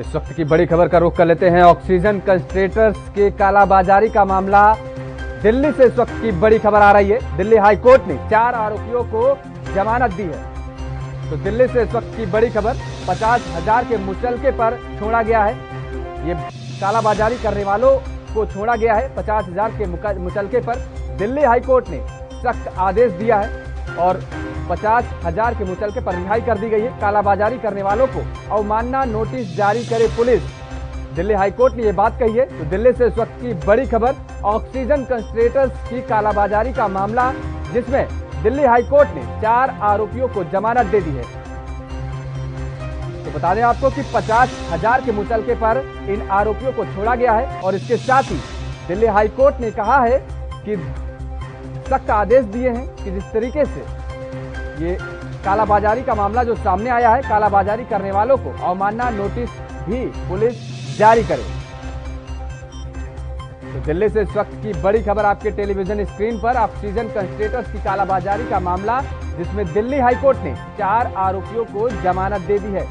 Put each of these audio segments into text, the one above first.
इस वक्त की बड़ी खबर का रुख कर लेते हैं। ऑक्सीजन कंसंट्रेटर्स के कालाबाजारी का मामला दिल्ली से इस वक्त की बड़ी खबर आ रही है। दिल्ली हाईकोर्ट ने 4 आरोपियों को जमानत दी है। तो दिल्ली से इस वक्त की बड़ी खबर, 50,000 के मुचलके पर छोड़ा गया है। ये कालाबाजारी करने वालों को छोड़ा गया है 50,000 के मुचलके पर। दिल्ली हाईकोर्ट ने सख्त आदेश दिया है और 50,000 के मुचलके पर रिहाई कर दी गई है। कालाबाजारी करने वालों को अवमानना नोटिस जारी करे पुलिस। दिल्ली हाईकोर्ट ने यह बात कही है। तो दिल्ली से इस वक्त की बड़ी खबर, ऑक्सीजन कंसंट्रेटर्स की कालाबाजारी का मामला, जिसमें दिल्ली हाईकोर्ट ने 4 आरोपियों को जमानत दे दी है। तो बता दें आपको कि 50,000 के मुचलके पर इन आरोपियों को छोड़ा गया है और इसके साथ ही दिल्ली हाईकोर्ट ने कहा है कि सख्त आदेश दिए हैं कि जिस तरीके से ये कालाबाजारी का मामला जो सामने आया है, कालाबाजारी करने वालों को अवमानना नोटिस भी पुलिस जारी करे। तो दिल्ली से इस वक्त की बड़ी खबर आपके टेलीविजन स्क्रीन पर, ऑक्सीजन कंसंट्रेटर्स की कालाबाजारी का मामला, जिसमें दिल्ली हाईकोर्ट ने 4 आरोपियों को जमानत दे दी है।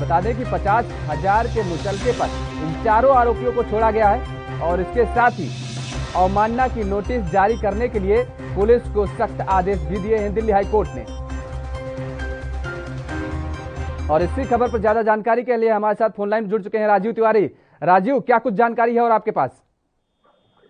बता दें कि 50,000 के मुचलके पर इन चारों आरोपियों को छोड़ा गया है और इसके साथ ही अवमानना की नोटिस जारी करने के लिए पुलिस को सख्त आदेश भी दिए हैं दिल्ली हाईकोर्ट ने। और इसी खबर पर ज्यादा जानकारी के लिए हमारे साथ फोन लाइन जुड़ चुके हैं राजीव तिवारी। राजीव, क्या कुछ जानकारी है और आपके पास?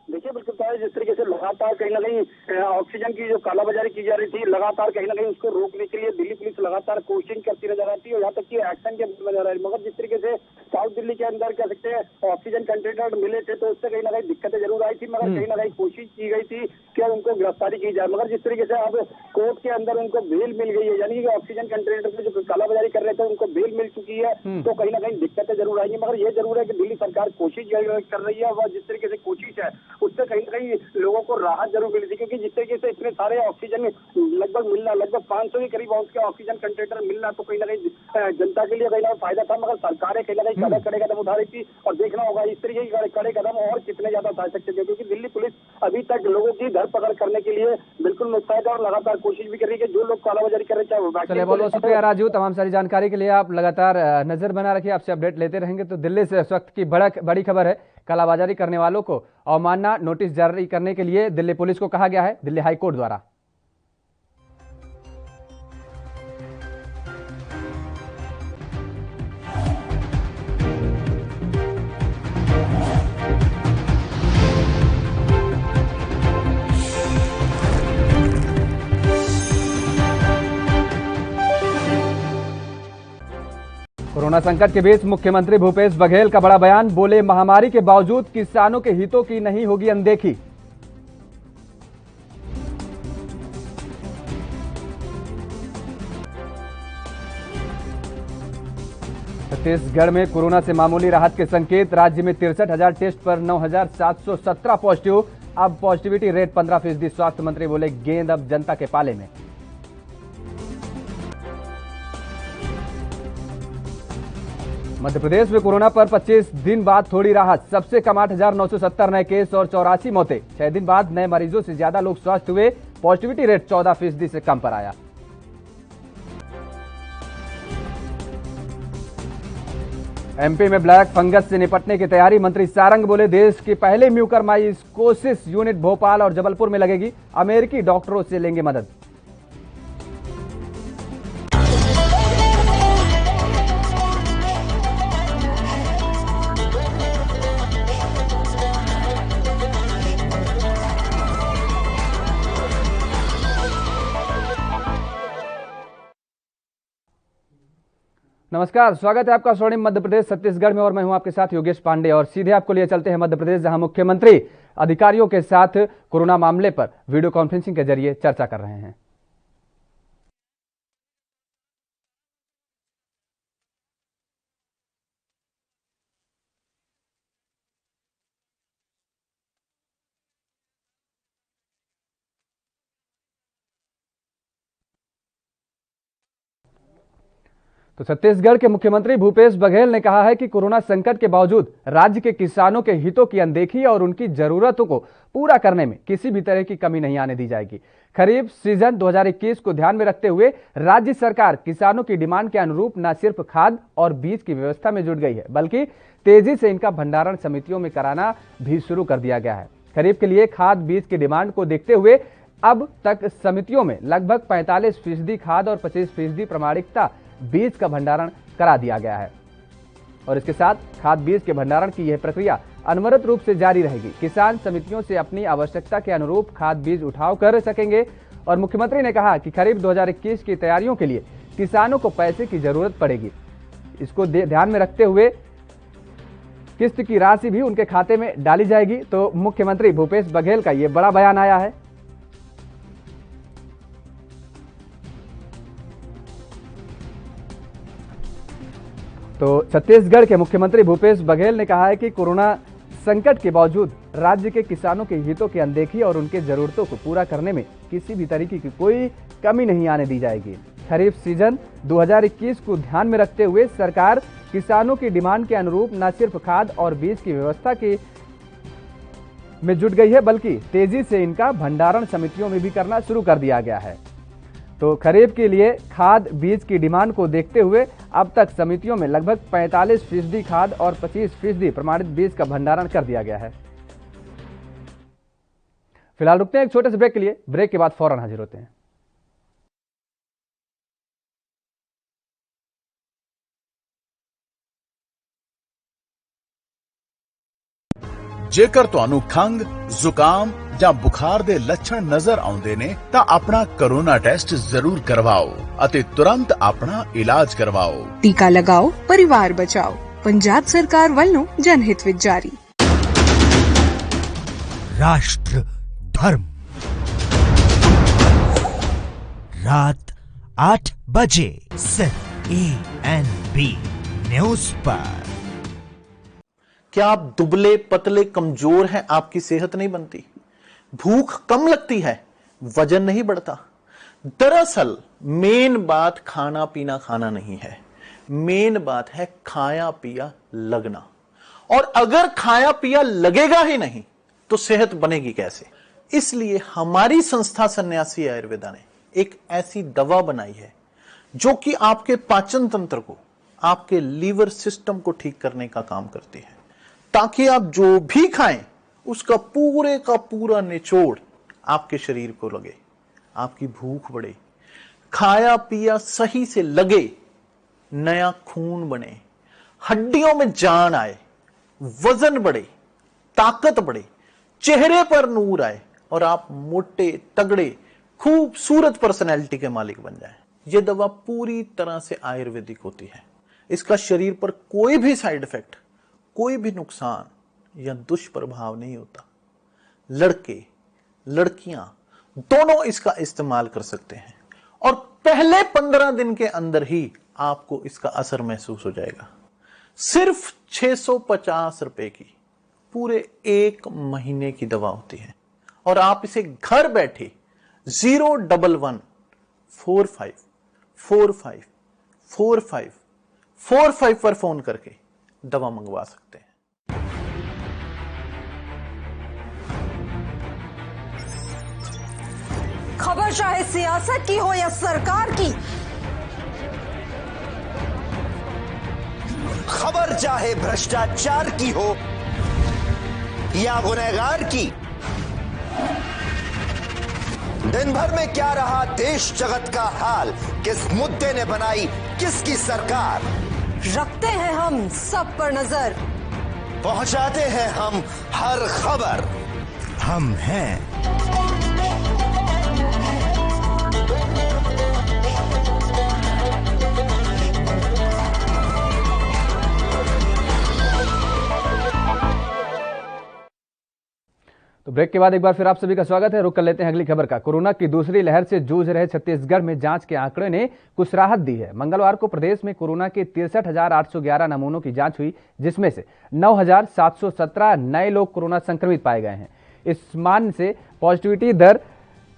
देखिए, बिल्कुल जिस तरीके से लगातार कहीं ना कहीं ऑक्सीजन की जो कालाबाजारी की जा रही थी, लगातार कहीं ना कहीं उसको रोकने के लिए दिल्ली पुलिस लगातार कोशिश करती नजर आती है और यहाँ तक कि एक्शन के नजर आ रही है। मगर जिस तरीके से साउथ दिल्ली के अंदर कह सकते हैं ऑक्सीजन कंसंट्रेटर मिले थे, तो उससे कहीं ना कहीं दिक्कतें जरूर आई थी, मगर कहीं ना कहीं कोशिश की गई थी कि उनको गिरफ्तारी की जाए। मगर जिस तरीके से अब कोर्ट के अंदर उनको बेल मिल गई है, यानी कि ऑक्सीजन कंसंट्रेटर में जो कालाबाजारी कर रहे थे उनको बेल मिल चुकी है, तो कहीं ना कहीं दिक्कतें जरूर आएंगी। मगर ये जरूर है कि दिल्ली सरकार कोशिश कर रही है और जिस तरीके से कोशिश है उससे कहीं ना कहीं लोगों को राहत जरूर मिली थी, क्योंकि जिस तरीके से इतने सारे ऑक्सीजन लगभग मिलना, लगभग 500 के करीब ऑक्सीजन कंसंट्रेटर मिलना, तो कहीं ना कहीं जनता के लिए कहीं ना फायदा था। मगर सरकारें कहीं ना कहीं कड़े कदम उठा रही थी और देखना होगा इस तरीके के कड़े कदम और कितने ज्यादा उठा सकते थे, क्योंकि दिल्ली पुलिस अभी तक लोगों की धरपकड़ करने के लिए बिल्कुल मुस्तैद है और लगातार कोशिश भी कर रही है कि जो लोग कालाबाजारी कर रहे हैं। चलिए, बहुत बहुत शुक्रिया राजू, तमाम सारी जानकारी के लिए। आप लगातार नजर बना रखिए, आपसे अपडेट लेते रहेंगे। तो दिल्ली से इस वक्त की बड़ी खबर है, कालाबाजारी करने वालों को अवमानना नोटिस जारी करने के लिए दिल्ली पुलिस को कहा गया है दिल्ली हाईकोर्ट द्वारा। कोरोना संकट के बीच मुख्यमंत्री भूपेश बघेल का बड़ा बयान, बोले महामारी के बावजूद किसानों के हितों की नहीं होगी अनदेखी। छत्तीसगढ़ में कोरोना से मामूली राहत के संकेत, राज्य में 63,000 टेस्ट पर 9,717 पॉजिटिव। अब पॉजिटिविटी रेट 15%। स्वास्थ्य मंत्री बोले गेंद अब जनता के पाले में। मध्य प्रदेश में कोरोना पर 25 दिन बाद थोड़ी राहत, सबसे कम 8,970 नए केस और 84 मौतें। 6 दिन बाद नए मरीजों से ज्यादा लोग स्वस्थ हुए, पॉजिटिविटी रेट 14% से कम पर आया। एमपी में ब्लैक फंगस से निपटने की तैयारी, मंत्री सारंग बोले देश की पहले म्यूकरमाइकोसिस यूनिट भोपाल और जबलपुर में लगेगी, अमेरिकी डॉक्टरों से लेंगे मदद। नमस्कार, स्वागत है आपका स्वर्णिम मध्य प्रदेश छत्तीसगढ़ में और मैं हूं आपके साथ योगेश पांडे। और सीधे आपको लिए चलते हैं मध्य प्रदेश, जहां मुख्यमंत्री अधिकारियों के साथ कोरोना मामले पर वीडियो कॉन्फ्रेंसिंग के जरिए चर्चा कर रहे हैं। तो छत्तीसगढ़ के मुख्यमंत्री भूपेश बघेल ने कहा है कि कोरोना संकट के बावजूद राज्य के किसानों के हितों की अनदेखी और उनकी जरूरतों को पूरा करने में किसी भी तरह की कमी नहीं आने दी जाएगी। खरीफ सीजन 2021 को ध्यान में रखते हुए राज्य सरकार किसानों की डिमांड के अनुरूप न सिर्फ खाद और बीज की व्यवस्था में जुट गई है, बल्कि तेजी से इनका भंडारण समितियों में कराना भी शुरू कर दिया गया है। खरीफ के लिए खाद बीज की डिमांड को देखते हुए अब तक समितियों में लगभग 45% खाद और 25% प्रमाणिकता बीज का भंडारण करा दिया गया है और इसके साथ खाद बीज के भंडारण की यह प्रक्रिया अनवरत रूप से जारी रहेगी। किसान समितियों से अपनी आवश्यकता के अनुरूप खाद बीज उठाव कर सकेंगे और मुख्यमंत्री ने कहा कि खरीफ 2021 की तैयारियों के लिए किसानों को पैसे की जरूरत पड़ेगी। इसको ध्यान में रखते हुए किस्त की राशि भी उनके खाते में डाली जाएगी। तो मुख्यमंत्री भूपेश बघेल का यह बड़ा बयान आया है। तो छत्तीसगढ़ के मुख्यमंत्री भूपेश बघेल ने कहा है कि कोरोना संकट के बावजूद राज्य के किसानों के हितों की अनदेखी और उनके जरूरतों को पूरा करने में किसी भी तरीके की कोई कमी नहीं आने दी जाएगी। खरीफ सीजन 2021 को ध्यान में रखते हुए सरकार किसानों की डिमांड के अनुरूप न सिर्फ खाद और बीज की व्यवस्था में जुट गई है, बल्कि तेजी से इनका भंडारण समितियों में भी करना शुरू कर दिया गया है। तो खरीफ के लिए खाद बीज की डिमांड को देखते हुए अब तक समितियों में लगभग 45% खाद और 25% प्रमाणित बीज का भंडारण कर दिया गया है। फिलहाल रुकते हैं एक छोटे से ब्रेक के लिए। ब्रेक के बाद फौरन हाजिर होते हैं। जेकर ਤੁਹਾਨੂੰ ਖੰਗ ਜ਼ੁਕਾਮ ਜਾਂ ਬੁਖਾਰ ਦੇ ਲੱਛਣ ਨਜ਼ਰ ਆਉਂਦੇ ਨੇ ਤਾਂ ਆਪਣਾ ਕੋਰੋਨਾ ਟੈਸਟ ਜ਼ਰੂਰ ਕਰਵਾਓ ਅਤੇ ਤੁਰੰਤ ਆਪਣਾ ਇਲਾਜ ਕਰਵਾਓ। टीका लगाओ, परिवार बचाओ। पंजाब सरकार ਵੱਲੋਂ जनहित ਵਿੱਚ जारी। राष्ट्र धर्म रात 8 बजे सिर्फ ANB न्यूज पर। क्या आप दुबले पतले कमजोर हैं? आपकी सेहत नहीं बनती, भूख कम लगती है, वजन नहीं बढ़ता? दरअसल मेन बात खाना पीना खाना नहीं है, मेन बात है खाया पिया लगना। और अगर खाया पिया लगेगा ही नहीं तो सेहत बनेगी कैसे? इसलिए हमारी संस्था सन्यासी आयुर्वेदा ने एक ऐसी दवा बनाई है जो कि आपके पाचन तंत्र को, आपके लीवर सिस्टम को ठीक करने का काम करती है, ताकि आप जो भी खाएं उसका पूरे का पूरा निचोड़ आपके शरीर को लगे, आपकी भूख बढ़े, खाया पिया सही से लगे, नया खून बने, हड्डियों में जान आए, वजन बढ़े, ताकत बढ़े, चेहरे पर नूर आए और आप मोटे तगड़े खूबसूरत पर्सनैलिटी के मालिक बन जाएं। यह दवा पूरी तरह से आयुर्वेदिक होती है। इसका शरीर पर कोई भी साइड इफेक्ट, कोई भी नुकसान या दुष्प्रभाव नहीं होता। लड़के लड़कियां दोनों इसका इस्तेमाल कर सकते हैं और पहले 15 दिन के अंदर ही आपको इसका असर महसूस हो जाएगा। सिर्फ 650 रुपए की पूरे 1 महीने की दवा होती है और आप इसे घर बैठे 01145454545 पर फोन करके दवा मंगवा सकते हैं। खबर चाहे सियासत की हो या सरकार की, खबर चाहे भ्रष्टाचार की हो या गुनहगार की, दिन भर में क्या रहा देश जगत का हाल, किस मुद्दे ने बनाई किसकी सरकार, रखते हैं हम सब पर नजर, पहुंचाते हैं हम हर खबर। हम हैं तो ब्रेक के बाद एक बार फिर आप सभी का स्वागत है। रुक कर लेते हैं अगली खबर का। कोरोना की दूसरी लहर से जूझ रहे छत्तीसगढ़ में जांच के आंकड़े ने कुछ राहत दी है। मंगलवार को प्रदेश में कोरोना के 63,811 नमूनों की जांच हुई, जिसमें से 9,717 नए लोग कोरोना संक्रमित पाए गए हैं। इस मान से पॉजिटिविटी दर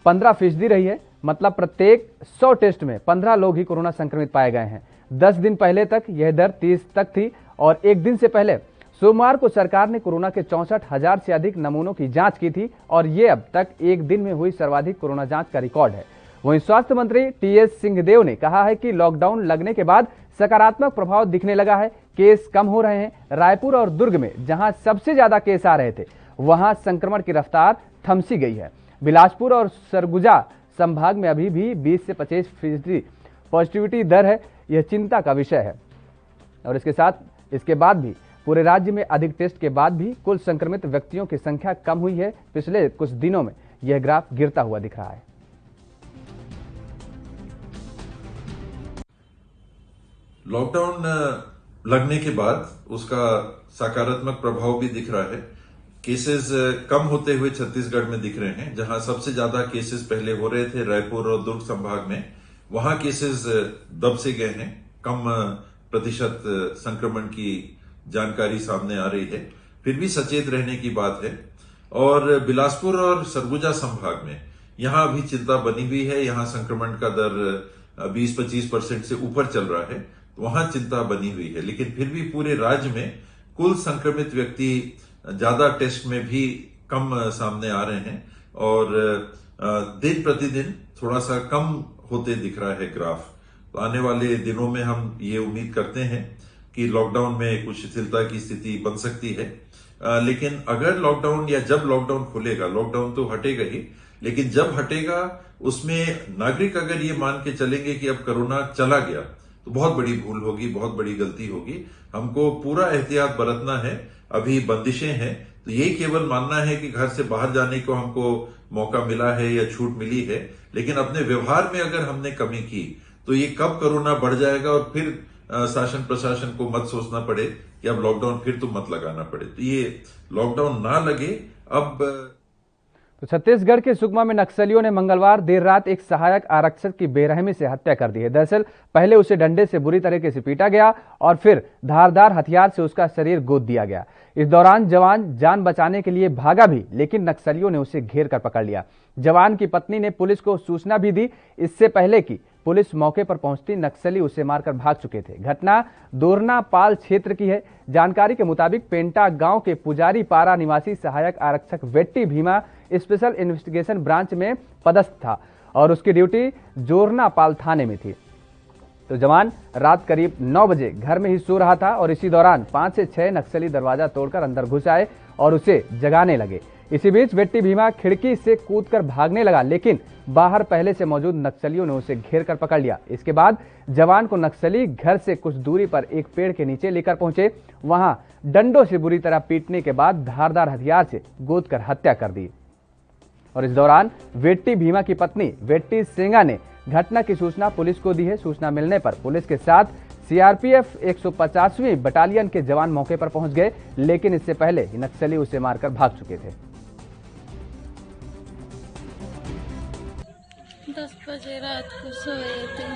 15% रही है, मतलब प्रत्येक 100 टेस्ट में 15 लोग ही कोरोना संक्रमित पाए गए हैं। 10 दिन पहले तक यह दर 30 तक थी और एक दिन से पहले सोमवार को सरकार ने कोरोना के 64,000 से अधिक नमूनों की जांच की थी और ये अब तक एक दिन में हुई सर्वाधिक कोरोना जांच का रिकॉर्ड है। वहीं स्वास्थ्य मंत्री टीएस सिंहदेव ने कहा है कि लॉकडाउन लगने के बाद सकारात्मक प्रभाव दिखने लगा है, केस कम हो रहे हैं। रायपुर और दुर्ग में जहां सबसे ज्यादा केस आ रहे थे वहां संक्रमण की रफ्तार थम सी गई है। बिलासपुर और सरगुजा संभाग में अभी भी 20 से 25% पॉजिटिविटी दर है। यह चिंता का विषय है और इसके बाद भी पूरे राज्य में अधिक टेस्ट के बाद भी कुल संक्रमित व्यक्तियों की संख्या कम हुई है। पिछले कुछ दिनों में यह ग्राफ गिरता हुआ दिख रहा है। लॉकडाउन लगने के बाद उसका सकारात्मक प्रभाव भी दिख रहा है। केसेस कम होते हुए छत्तीसगढ़ में दिख रहे हैं। जहां सबसे ज्यादा केसेस पहले हो रहे थे रायपुर और दुर्ग संभाग में, वहां केसेस दब से गए हैं। कम प्रतिशत संक्रमण की जानकारी सामने आ रही है, फिर भी सचेत रहने की बात है। और बिलासपुर और सरगुजा संभाग में यहां अभी चिंता बनी हुई है। यहां संक्रमण का दर 20-25% से ऊपर चल रहा है, वहां चिंता बनी हुई है। लेकिन फिर भी पूरे राज्य में कुल संक्रमित व्यक्ति ज्यादा टेस्ट में भी कम सामने आ रहे हैं और दिन प्रतिदिन थोड़ा सा कम होते दिख रहा है ग्राफ। तो आने वाले दिनों में हम ये उम्मीद करते हैं कि लॉकडाउन में कुछ शिथिलता की स्थिति बन सकती है। लेकिन अगर लॉकडाउन या जब लॉकडाउन खुलेगा, लॉकडाउन तो हटेगा ही, लेकिन जब हटेगा उसमें नागरिक अगर ये मान के चलेंगे कि अब कोरोना चला गया तो बहुत बड़ी भूल होगी, बहुत बड़ी गलती होगी। हमको पूरा एहतियात बरतना है। अभी बंदिशें हैं तो ये केवल मानना है कि घर से बाहर जाने को हमको मौका मिला है या छूट मिली है, लेकिन अपने व्यवहार में अगर हमने कमी की तो ये कब कोरोना बढ़ जाएगा और फिर शासन प्रशासन को मत सोचना पड़े कि अब लॉकडाउन फिर तो मत लगाना पड़े। तो ये लॉकडाउन ना लगे अब। तो छत्तीसगढ़ के सुकमा में नक्सलियों ने मंगलवार देर रात एक सहायक आरक्षक की बेरहमी से हत्या कर दी है। दरअसल पहले उसे डंडे से बुरी तरीके से पीटा गया और फिर धारदार हथियार से उसका शरीर गोद दिया गया। इस दौरान जवान जान बचाने के लिए भागा भी, लेकिन नक्सलियों ने उसे घेर कर पकड़ लिया। जवान की पत्नी ने पुलिस को सूचना भी दी। इससे पहले कि पुलिस मौके पर पहुंचती, नक्सली उसे मारकर भाग चुके थे। घटना दोरनापाल क्षेत्र की है। जानकारी के मुताबिक पेंटा गांव के पुजारी पारा निवासी सहायक आरक्षक Vetti Bhima special investigation branch में पदस्थ था और उसकी ड्यूटी जोरनापाल थाने में थी। तो जवान रात करीब 9 बजे घर में ही सो रहा था और इसी दौरान 5 से 6 नक्सली दरवाजा तोड़कर अंदर घुस आए और उसे जगाने लगे। इसी बीच वेट्टी भीमा खिड़की से कूदकर भागने लगा, लेकिन बाहर पहले से मौजूद नक्सलियों ने उसे घेर कर पकड़ लिया। इसके बाद जवान को नक्सली घर से कुछ दूरी पर एक पेड़ के नीचे लेकर पहुंचे। वहां डंडों से बुरी तरह पीटने के बाद धारदार हथियार से गोद कर हत्या कर दी। और इस दौरान वेट्टी भीमा की पत्नी वेट्टी सेंगा ने घटना की सूचना पुलिस को दी है। सूचना मिलने पर पुलिस के साथ सीआरपीएफ 150वीं बटालियन के जवान मौके पर पहुंच गए, लेकिन इससे पहले नक्सली उसे मारकर भाग चुके थे। 10 बजे रात को सोए थे।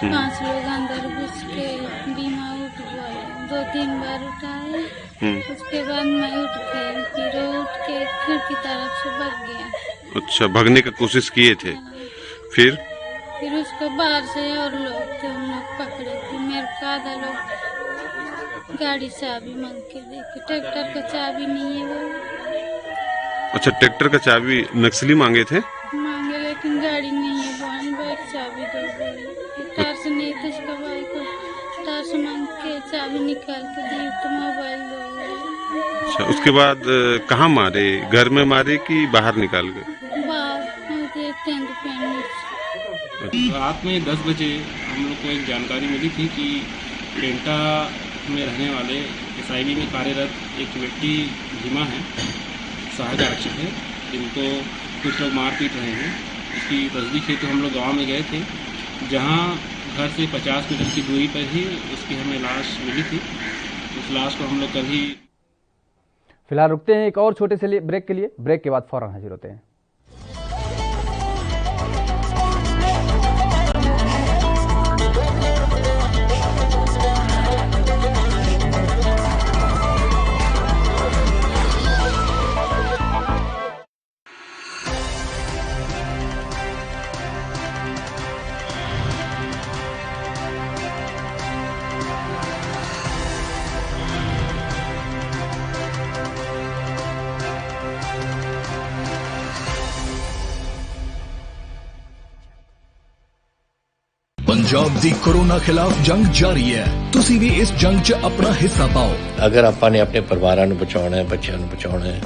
5 लोग अंदर घुस के बीमा उठ गए, 2-3 बार उठाए। उसके बाद मैं उठ गई, फिर उठ के खिड़की तरफ से भाग गया। अच्छा, भागने की कोशिश किए थे? फिर उसके बाहर से और लोग थे, उन लोग पकड़े थे। मेरे को आधा लोग गाड़ी चाबी मांग के देखे, ट्रैक्टर का चाबी नहीं है वो। अच्छा, ट्रैक्टर का चाबी नक्सली मांगे थे? मांगे, लेकिन गाड़ी नहीं है, बहन बाइक चाबी दो बोले। तार से नहीं थे, इसका बाइक को तार से मांग के चाबी निकाल के दी तो मोबाइल दो। अच्छा, उसके बाद कहाँ मारे? घर में मारे कि बाहर निकाल गए? रात में 10 बजे हम लोग को एक जानकारी मिली थी कि पेंटा में रहने वाले एसआईबी में कार्यरत एक व्यक्ति भीमा है, सहायक आरक्षक है, जिनको कुछ लोग मार पीट रहे हैं। इसकी तस्दीक है तो हम लोग गांव में गए थे, जहां घर से 50 मीटर की दूरी पर ही उसकी हमें लाश मिली थी। उस लाश को हम लोग कभी फिलहाल रुकते हैं एक और छोटे से ब्रेक के लिए। ब्रेक के बाद फौरन हाजिर होते हैं। पंजाब दी कोरोना खिलाफ जंग जारी है, तुसी भी इस जंग च अपना हिस्सा पाओ। अगर ਆਪਾਂ ਨੇ ਆਪਣੇ ਪਰਿਵਾਰਾਂ ਨੂੰ ਬਚਾਉਣਾ ਹੈ, ਬੱਚਿਆਂ ਨੂੰ ਬਚਾਉਣਾ ਹੈ,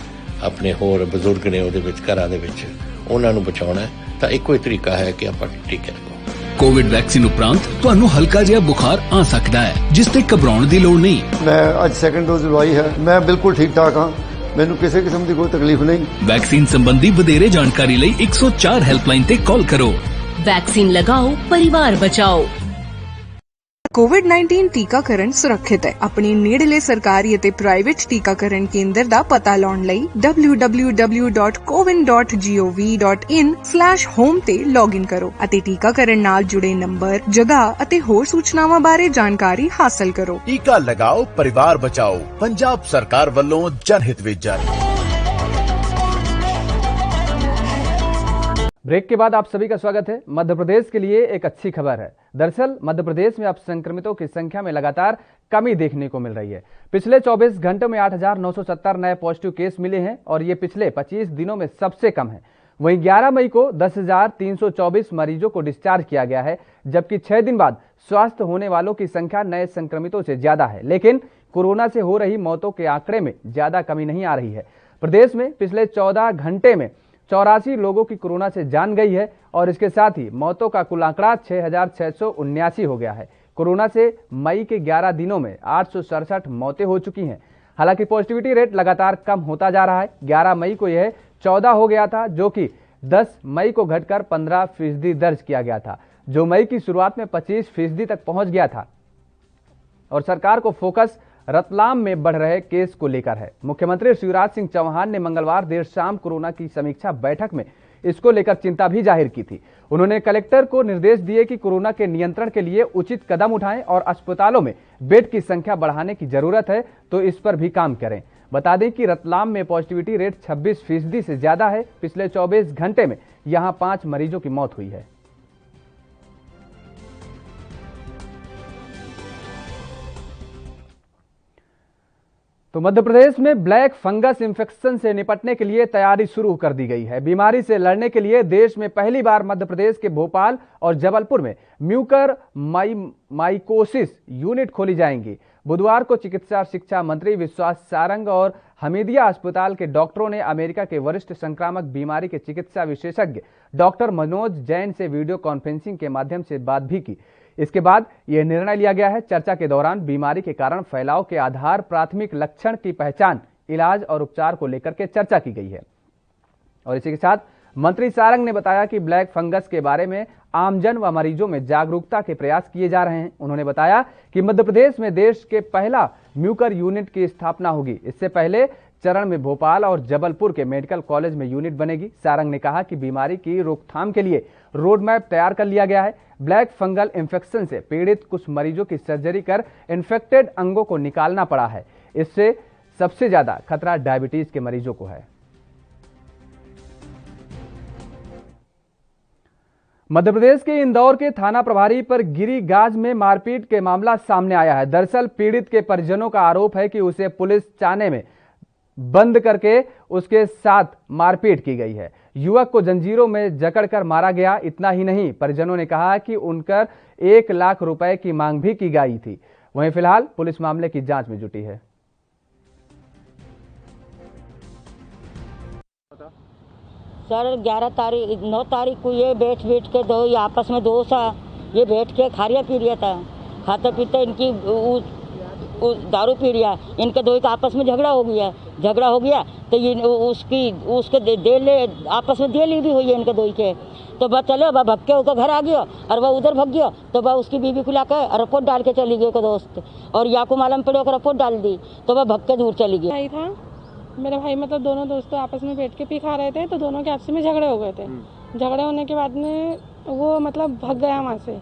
ਆਪਣੇ ਹੋਰ ਬਜ਼ੁਰਗ ਨੇ ਉਹਦੇ ਵਿੱਚ ਘਰਾਂ ਦੇ ਵਿੱਚ ਉਹਨਾਂ ਨੂੰ ਬਚਾਉਣਾ ਹੈ, ਤਾਂ ਇੱਕੋ ਹੀ ਤਰੀਕਾ ਹੈ ਕਿ ਆਪਾਂ ਟੀਕੇ ਲਗਾਓ। कोविड वैक्सीन उपरांत ਤੁਹਾਨੂੰ ਹਲਕਾ ਜਿਹਾ ਬੁਖਾਰ ਆ ਸਕਦਾ ਹੈ, ਜਿਸ ਤੇ ਘਬਰਾਉਣ ਦੀ ਲੋੜ ਨਹੀਂ। मैं ਅੱਜ ਸੈਕੰਡ ਡੋਜ਼ ਲਵਾਈ ਹੈ, ਮੈਂ ਬਿਲਕੁਲ ਠੀਕ ਠਾਕ ਹਾਂ, ਮੈਨੂੰ ਕਿਸੇ ਕਿਸਮ ਦੀ ਕੋਈ ਤਕਲੀਫ ਨਹੀਂ। ਵੈਕਸੀਨ ਸੰਬੰਧੀ ਵਧੇਰੇ ਜਾਣਕਾਰੀ ਲਈ 104 ਹੈਲਪਲਾਈਨ ਤੇ ਕਾਲ ਕਰੋ। वैक्सीन लगाओ, परिवार बचाओ। ਕੋਵਿਡ-19 ਟੀਕਾਕਰਨ ਸੁਰੱਖਿਅਤ ਹੈ। ਆਪਣੇ ਨੇੜਲੇ ਸਰਕਾਰੀ ਅਤੇ ਪ੍ਰਾਈਵੇਟ ਟੀਕਾਕਰਨ ਕੇਂਦਰ ਦਾ ਪਤਾ ਲਾਉਣ ਲਈ www.cowin.gov.in/home ਤੇ ਲੌਗਇਨ ਕਰੋ ਅਤੇ ਟੀਕਾਕਰਨ ਨਾਲ ਜੁੜੇ ਨੰਬਰ, ਜਗ੍ਹਾ ਅਤੇ ਹੋਰ ਸੂਚਨਾਵਾਂ ਬਾਰੇ ਜਾਣਕਾਰੀ ਹਾਸਲ ਕਰੋ। टीका लगाओ, परिवार बचाओ। पंजाब सरकार ਵੱਲੋਂ जनहित ਵਿੱਚ जारी। ब्रेक के बाद आप सभी का स्वागत है। मध्य प्रदेश के लिए एक अच्छी खबर है। दरअसल मध्य प्रदेश में अब संक्रमितों की संख्या में लगातार कमी देखने को मिल रही है। पिछले 24 घंटों में 8,970 नए पॉजिटिव केस मिले हैं और ये पिछले 25 दिनों में सबसे कम है। वहीं 11 मई को 10,324 मरीजों को डिस्चार्ज किया गया है, जबकि 6 दिन बाद स्वस्थ होने वालों की संख्या नए संक्रमितों से ज्यादा है। लेकिन कोरोना से हो रही मौतों के आंकड़े में ज्यादा कमी नहीं आ रही है। प्रदेश में पिछले 14 घंटे में 84 लोगों की कोरोना से जान गई है और इसके साथ ही मौतों का कुल आंकड़ा 6,679 हो गया है। कोरोना से मई के 11 दिनों में 867 मौतें हो चुकी हैं। हालांकि पॉजिटिविटी रेट लगातार कम होता जा रहा है। 11 मई को यह 14 हो गया था, जो कि 10 मई को घटकर 15% दर्ज किया गया था, जो मई की शुरुआत में 25% तक पहुंच गया था। और सरकार को फोकस रतलाम में बढ़ रहे केस को लेकर है। मुख्यमंत्री शिवराज सिंह चौहान ने मंगलवार देर शाम कोरोना की समीक्षा बैठक में इसको लेकर चिंता भी जाहिर की थी। उन्होंने कलेक्टर को निर्देश दिए कि कोरोना के नियंत्रण के लिए उचित कदम उठाएं और अस्पतालों में बेड की संख्या बढ़ाने की जरूरत है तो इस पर भी काम करें। बता दें कि रतलाम में पॉजिटिविटी रेट 26% से ज्यादा है। पिछले 24 घंटे में यहां 5 मरीजों की मौत हुई है। तो मध्य प्रदेश में ब्लैक फंगस इंफेक्शन से निपटने के लिए तैयारी शुरू कर दी गई है। बीमारी से लड़ने के लिए देश में पहली बार मध्य प्रदेश के भोपाल और जबलपुर में म्यूकर माइकोसिस यूनिट खोली जाएंगी। बुधवार को चिकित्सा शिक्षा मंत्री विश्वास सारंग और हमीदिया अस्पताल के डॉक्टरों ने अमेरिका के वरिष्ठ संक्रामक बीमारी के चिकित्सा विशेषज्ञ डॉक्टर मनोज जैन से वीडियो कॉन्फ्रेंसिंग के माध्यम से बात भी की। इसके बाद यह निर्णय लिया गया है। चर्चा के दौरान बीमारी के कारण फैलाव के आधार, प्राथमिक लक्षण की पहचान, इलाज और उपचार को लेकर के चर्चा की गई है। और इसी के साथ मंत्री सारंग ने बताया कि ब्लैक फंगस के बारे में आमजन व मरीजों में जागरूकता के प्रयास किए जा रहे हैं। उन्होंने बताया कि मध्य प्रदेश में देश के पहला म्यूकर यूनिट की स्थापना होगी। इससे पहले चरण में भोपाल और जबलपुर के मेडिकल कॉलेज में यूनिट बनेगी। सारंग ने कहा कि बीमारी की रोकथाम के लिए रोड मैप तैयार कर लिया गया है। ब्लैक फंगल इन्फेक्शन से पीड़ित कुछ मरीजों की सर्जरी कर इन्फेक्टेड अंगों को निकालना पड़ा है। इससे सबसे ज्यादा खतरा डायबिटीज के मरीजों को है। मध्य प्रदेश के इंदौर के थाना प्रभारी पर गिरी गाज में मारपीट के मामला सामने आया है। दरअसल पीड़ित के परिजनों का आरोप है कि उसे पुलिस चाने में बंद करके उसके साथ मारपीट की गई है। युवक को जंजीरों में जकड़कर मारा गया। इतना ही नहीं, परिजनों ने कहा कि उनकर 1 लाख रुपए की मांग भी की गई थी। वहीं फिलहाल पुलिस मामले की जांच में जुटी है। सर 9 तारीख को ये बैठ के दो आपस में दोस्त ये बैठ के खारिया पी रहा था। खाते पीते इनकी दारू पी रहा, इनके दो का आपस में झगड़ा हो गया तो ये उसके दे आपस में देली भी हुई है इनके दो के। तो वह चलो वह भग के उसका घर आ गया और वह उधर भग गया। तो वह उसकी बीवी को लाकर रिपोर्ट डाल के चली गई को दोस्त, और या को मालूम पड़े को रिपोर्ट डाल दी तो वह भग के दूर चली गई। भाई था मेरे भाई, मतलब दोनों दोस्तों आपस में बैठ के पी खा रहे थे तो दोनों के आपस में झगड़े हो गए थे। झगड़े होने के बाद में वो मतलब भग गया वहाँ से,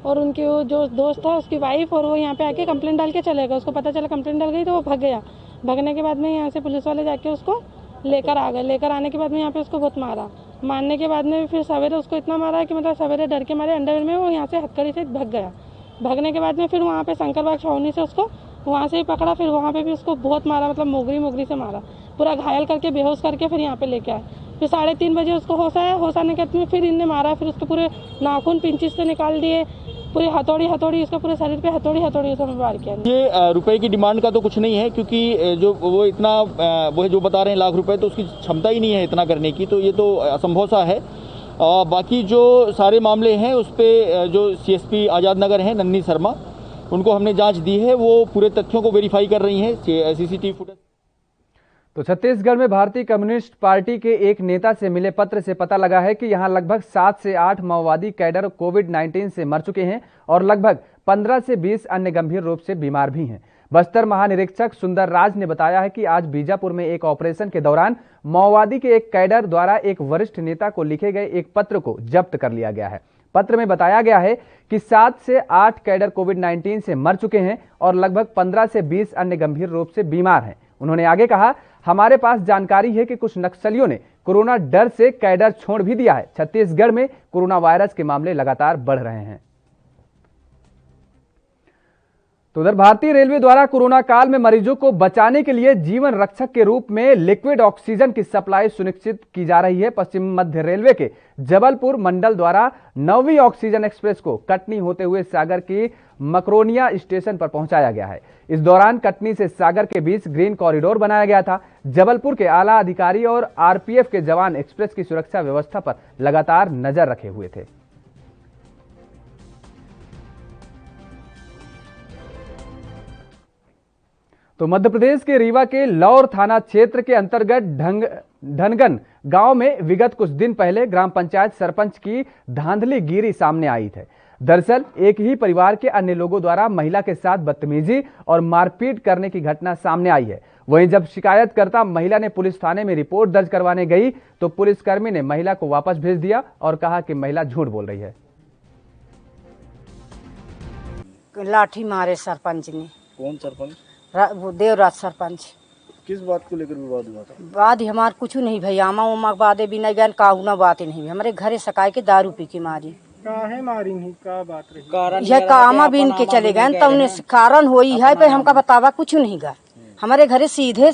और उनकी वो जो दोस्त था उसकी वाइफ और वो यहाँ पे आके कंप्लेंट डाल के चले गए। उसको पता चला कंप्लेंट डाल गई तो वो भग गया। भगने के बाद में यहाँ से पुलिस वाले जाके उसको लेकर आ गए। लेकर आने के बाद में यहाँ पे उसको बहुत मारने के बाद में फिर सवेरे उसको इतना मारा कि मतलब सवेरे डर के मारे अंडरवेयर में वो यहाँ से हथकड़ी से भग गया। भगने के बाद में फिर वहाँ पे शंकरबाग छावनी से उसको वहाँ से ही पकड़ा। फिर वहाँ पे भी उसको बहुत मारा, मतलब मोगरी से मारा, पूरा घायल करके बेहोश करके फिर यहाँ पे लेके आए। फिर 3:30 बजे उसको होश आया। होश आने के बाद में फिर इनने मारा। फिर उसके पूरे नाखून पिंचिस से निकाल दिए, पूरी हथौड़ी उसका पूरे शरीर पे हथौड़ी उसमें मार किया। ये रुपए की डिमांड का तो कुछ नहीं है, क्योंकि जो वो इतना वो जो बता रहे हैं लाख रुपए, तो उसकी क्षमता ही नहीं है इतना करने की, तो ये तो असंभव सा है। बाकी जो सारे मामले हैं उस पर जो CSP आज़ाद नगर हैं नन्नी शर्मा, उनको हमने जांच दी है, वो पूरे तथ्यों को वेरीफाई कर रही हैं CCTV फुटेज। तो छत्तीसगढ़ में भारतीय कम्युनिस्ट पार्टी के एक नेता से मिले पत्र से पता लगा है कि यहां लगभग 7 से 8 माओवादी कैडर कोविड-19 से मर चुके हैं और लगभग 15 से 20 अन्य गंभीर रूप से बीमार भी हैं। बस्तर महानिरीक्षक सुंदर राज ने बताया है कि आज बीजापुर में एक ऑपरेशन के दौरान माओवादी के एक कैडर द्वारा एक वरिष्ठ नेता को लिखे गए एक पत्र को जब्त कर लिया गया है। पत्र में बताया गया है कि 7 से 8 कैडर कोविड-19 से मर चुके हैं और लगभग 15 से 20 अन्य गंभीर रूप से बीमार हैं। उन्होंने आगे कहा, हमारे पास जानकारी है कि कुछ नक्सलियों ने कोरोना डर से कैडर छोड़ भी दिया है। छत्तीसगढ़ में कोरोना वायरस के मामले लगातार बढ़ रहे हैं। तो उधर भारतीय रेलवे द्वारा कोरोना काल में मरीजों को बचाने के लिए जीवन रक्षक के रूप में लिक्विड ऑक्सीजन की सप्लाई सुनिश्चित की जा रही है। पश्चिम मध्य रेलवे के जबलपुर मंडल द्वारा 9वीं ऑक्सीजन एक्सप्रेस को कटनी होते हुए सागर की मकरोनिया स्टेशन पर पहुंचाया गया है। इस दौरान कटनी से सागर के बीच ग्रीन कॉरिडोर बनाया गया था। जबलपुर के आला अधिकारी और RPF के जवान एक्सप्रेस की सुरक्षा व्यवस्था पर लगातार नजर रखे हुए थे। तो मध्य प्रदेश के रीवा के लौर थाना क्षेत्र के अंतर्गत ढनगन गांव में विगत कुछ दिन पहले ग्राम पंचायत सरपंच की धांधली गिरी सामने आई थी। दरअसल एक ही परिवार के अन्य लोगों द्वारा महिला के साथ बदतमीजी और मारपीट करने की घटना सामने आई है। वहीं जब शिकायतकर्ता महिला ने पुलिस थाने में रिपोर्ट दर्ज करवाने गई तो पुलिसकर्मी ने महिला को वापस भेज दिया और कहा कि महिला झूठ बोल रही है। लाठी मारे सरपंच ने। कौन सरपंच? वो देवराज सरपंच। किस बात को लेकर विवाद हुआ था? बात हमार कुछ नहीं भाई, आमा उमा बादे भी नहीं गए, काहुना बातें नहीं भी। हमारे घरे सकाए के दारू पी के मारी। काहे मारी नहीं, का बात रही? यह कामा बीन के चले गए, तब कारण हुई है भाई, हमका बतावा कुछ नहीं गा। हमारे घरे सीधे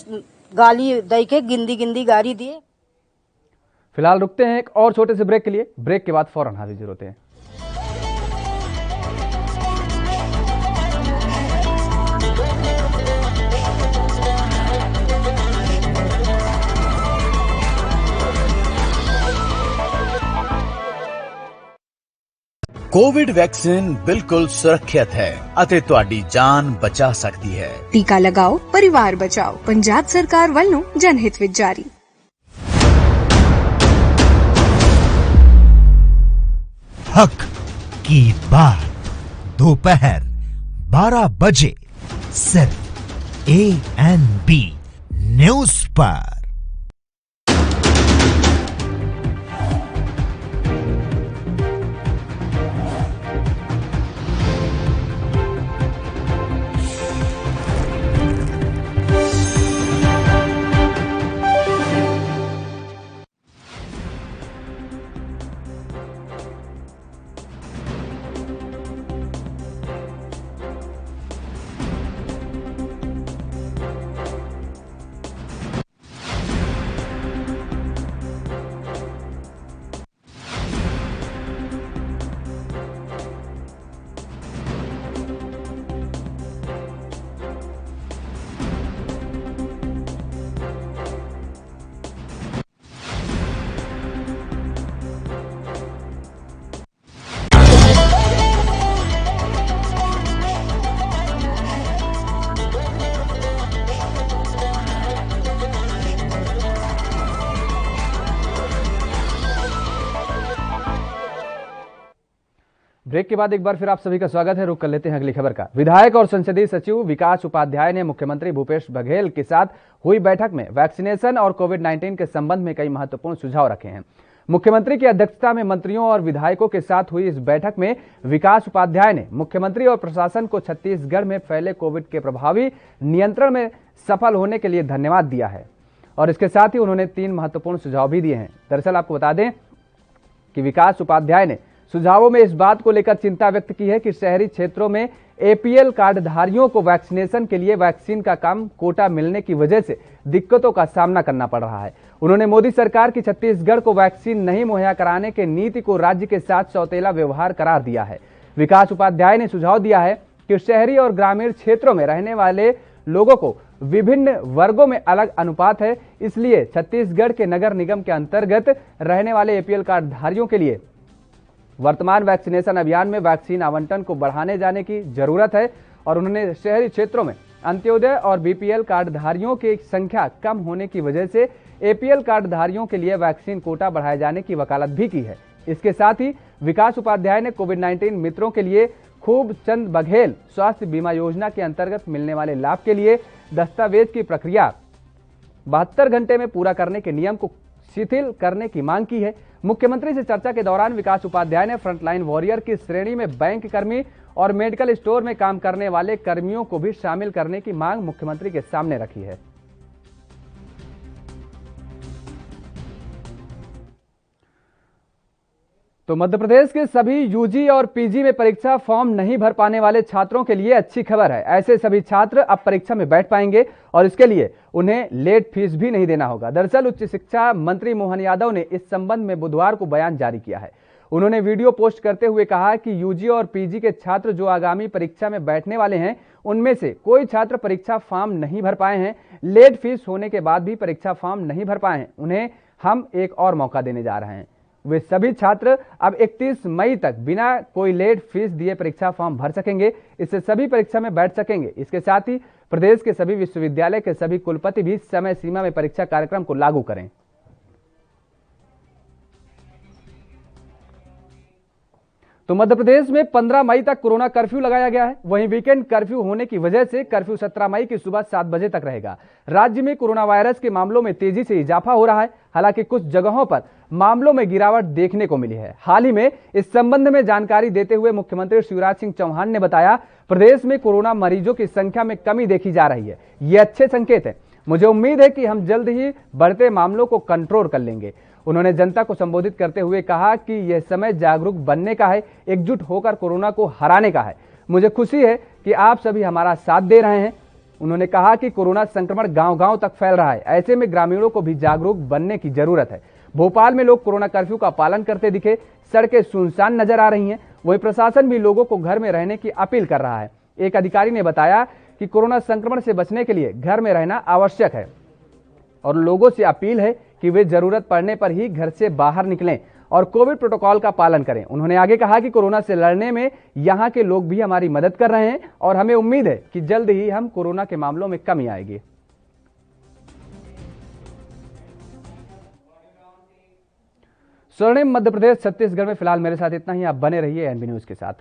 गाली दे के गिंदी गाली दिए। फिलहाल रुकते हैं एक और छोटे से ब्रेक के लिए। ब्रेक के बाद फौरन हाजिर होते हैं। कोविड वैक्सीन बिल्कुल सुरक्षित है ਅਤੇ ਤੁਹਾਡੀ ਜਾਨ ਬਚਾ ਸਕਦੀ ਹੈ। टीका लगाओ, परिवार बचाओ। पंजाब सरकार ਵੱਲੋਂ जनहित ਵਿੱਚ जारी। हक की बात दोपहर 12 बजे सिर्फ ANB न्यूज पर। ब्रेक के बाद एक बार फिर आप सभी का स्वागत है। रुक कर लेते हैं अगली खबर का। विधायक और संसदीय सचिव विकास उपाध्याय ने मुख्यमंत्री भूपेश बघेल के साथ हुई बैठक में वैक्सीनेशन और कोविड-19 के संबंध में कई महत्वपूर्ण सुझाव रखे हैं। मुख्यमंत्री की अध्यक्षता में मंत्रियों और विधायकों के साथ हुई इस बैठक में विकास उपाध्याय ने मुख्यमंत्री और प्रशासन को छत्तीसगढ़ में फैले कोविड के प्रभावी नियंत्रण में सफल होने के लिए धन्यवाद दिया है और इसके साथ ही उन्होंने 3 महत्वपूर्ण सुझाव भी दिए हैं। दरअसल आपको बता दें कि विकास उपाध्याय ने सुझावों में इस बात को लेकर चिंता व्यक्त की है कि शहरी क्षेत्रों में APL कार्डधारियों को वैक्सीनेशन के लिए वैक्सीन का कम कोटा मिलने की वजह से दिक्कतों का सामना करना पड़ रहा है। उन्होंने मोदी सरकार की छत्तीसगढ़ को वैक्सीन नहीं मुहैया कराने के नीति को राज्य के साथ सौतेला व्यवहार करार दिया है। विकास उपाध्याय ने सुझाव दिया है कि शहरी और ग्रामीण क्षेत्रों में रहने वाले लोगों को विभिन्न वर्गों में अलग अनुपात है, इसलिए छत्तीसगढ़ के नगर निगम के अंतर्गत रहने वाले एपीएल कार्ड धारियों के लिए वर्तमान वैक्सीनेशन अभियान में वैक्सीन आवंटन को बढ़ाने जाने की जरूरत है और उन्होंने शहरी क्षेत्रों में अंत्योदय और बीपीएल कार्ड धारियों की संख्या कम होने की वजह से एपीएल कार्ड धारियों के लिए वैक्सीन कोटा बढ़ाए जाने की वकालत भी की है। इसके साथ ही विकास उपाध्याय ने कोविड-19 मित्रों के लिए खूब चंद बघेल स्वास्थ्य बीमा योजना के अंतर्गत मिलने वाले लाभ के लिए दस्तावेज की प्रक्रिया 72 घंटे में पूरा करने के नियम को शिथिल करने की मांग की है। मुख्यमंत्री से चर्चा के दौरान विकास उपाध्याय ने फ्रंटलाइन वॉरियर की श्रेणी में बैंक कर्मी और मेडिकल स्टोर में काम करने वाले कर्मियों को भी शामिल करने की मांग मुख्यमंत्री के सामने रखी है। तो मध्य प्रदेश के सभी यूजी और पीजी में परीक्षा फॉर्म नहीं भर पाने वाले छात्रों के लिए अच्छी खबर है। ऐसे सभी छात्र अब परीक्षा में बैठ पाएंगे और इसके लिए उन्हें लेट फीस भी नहीं देना होगा। दरअसल उच्च शिक्षा मंत्री मोहन यादव ने इस संबंध में बुधवार को बयान जारी किया है। उन्होंने वीडियो पोस्ट करते हुए कहा कि यूजी और पीजी के छात्र जो आगामी परीक्षा में बैठने वाले हैं, उनमें से कोई छात्र परीक्षा फॉर्म नहीं भर पाए हैं, लेट फीस होने के बाद भी परीक्षा फॉर्म नहीं भर पाए हैं, उन्हें हम एक और मौका देने जा रहे हैं। वे सभी छात्र अब 31 मई तक बिना कोई लेट फीस दिए परीक्षा फॉर्म भर सकेंगे। इससे सभी परीक्षा में बैठ सकेंगे। इसके साथ ही प्रदेश के सभी विश्वविद्यालय के सभी कुलपति भी समय सीमा में परीक्षा कार्यक्रम को लागू करें। तो मध्य प्रदेश में 15 मई तक कोरोना कर्फ्यू लगाया गया है। वहीं वीकेंड कर्फ्यू होने की वजह से कर्फ्यू 17 मई की सुबह 7 बजे तक रहेगा। राज्य में कोरोना वायरस के मामलों में तेजी से इजाफा हो रहा है। हालांकि कुछ जगहों पर मामलों में गिरावट देखने को मिली है। हाल ही में इस संबंध में जानकारी देते हुए मुख्यमंत्री शिवराज सिंह चौहान ने बताया, प्रदेश में कोरोना मरीजों की संख्या में कमी देखी जा रही है। ये अच्छे संकेत है। मुझे उम्मीद है कि हम जल्द ही बढ़ते मामलों को कंट्रोल कर लेंगे। उन्होंने जनता को संबोधित करते हुए कहा कि यह समय जागरूक बनने का है, एकजुट होकर कोरोना को हराने का है। मुझे खुशी है कि आप सभी हमारा साथ दे रहे हैं। उन्होंने कहा कि कोरोना संक्रमण गांव-गांव तक फैल रहा है। ऐसे में ग्रामीणों को भी जागरूक बनने की जरूरत है। भोपाल में लोग कोरोना कर्फ्यू का पालन करते दिखे। सड़कें सुनसान नजर आ रही हैं। वहीं प्रशासन भी लोगों को घर में रहने की अपील कर रहा है। एक अधिकारी ने बताया कि कोरोना संक्रमण से बचने के लिए घर में रहना आवश्यक है और लोगों से अपील है कि वे जरूरत पड़ने पर ही घर से बाहर निकलें और कोविड प्रोटोकॉल का पालन करें। उन्होंने आगे कहा कि कोरोना से लड़ने में यहां के लोग भी हमारी मदद कर रहे हैं और हमें उम्मीद है कि जल्द ही हम कोरोना के मामलों में कमी आएगी। स्वर्णिम मध्य प्रदेश छत्तीसगढ़ में फिलहाल मेरे साथ इतना ही। आप बने रहिए एनबी न्यूज के साथ।